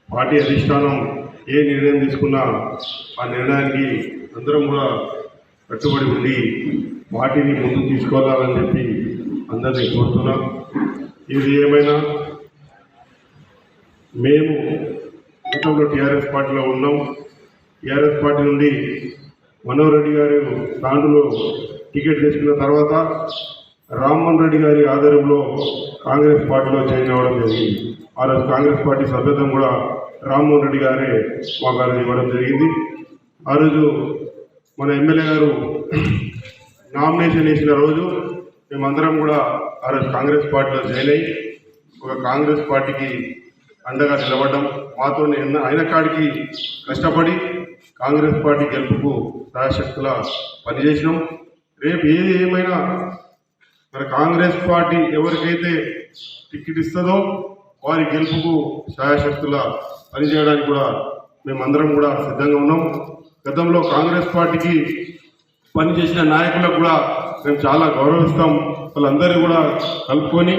Party అధిష్టానం ఏ నిర్ణయం తీసుకున్నా ఆ నిర్ణయానికి అందరం కూడా కట్టుబడి ఉండి పార్టీని ముందుకు తీసుకోవాలని చెప్పి అందరినీ కోరుతున్నాం. ఇది ఏమైనా మేము గతంలో టీఆర్ఎస్ పార్టీలో ఉన్నాం. టీఆర్ఎస్ పార్టీ నుండి మనోహర్ రెడ్డి గారు తాండూలో టికెట్ తీసుకున్న తర్వాత రామ్మోహన్ రెడ్డి గారి ఆధ్వర్యంలో కాంగ్రెస్ పార్టీలో జాయిన్ అవ్వడం జరిగింది. ఆ రోజు కాంగ్రెస్ పార్టీ సభ్యత్వం కూడా రామ్మోహన్ రెడ్డి గారే మాకు ఇవ్వడం జరిగింది. ఆ రోజు మన ఎమ్మెల్యే గారు నామినేషన్ వేసిన రోజు మేమందరం కూడా ఆ రోజు కాంగ్రెస్ పార్టీలో జాయిన్ అయ్యి ఒక కాంగ్రెస్ పార్టీకి అండగా నిలబడ్డం. మాతో అయిన కాడికి కష్టపడి కాంగ్రెస్ పార్టీ గెలుపుకు శాయశక్తులా పనిచేసినాం. రేపు ఏది ఏమైనా మన కాంగ్రెస్ పార్టీ ఎవరికైతే టికెట్ ఇస్తుందో వారి గెలుపుకు శాయశక్తులా పనిచేయడానికి కూడా మేమందరం కూడా సిద్ధంగా ఉన్నాం. గతంలో కాంగ్రెస్ పార్టీకి పనిచేసిన నాయకులకు కూడా మేము చాలా గౌరవిస్తాం. వాళ్ళందరూ కూడా కలుపుకొని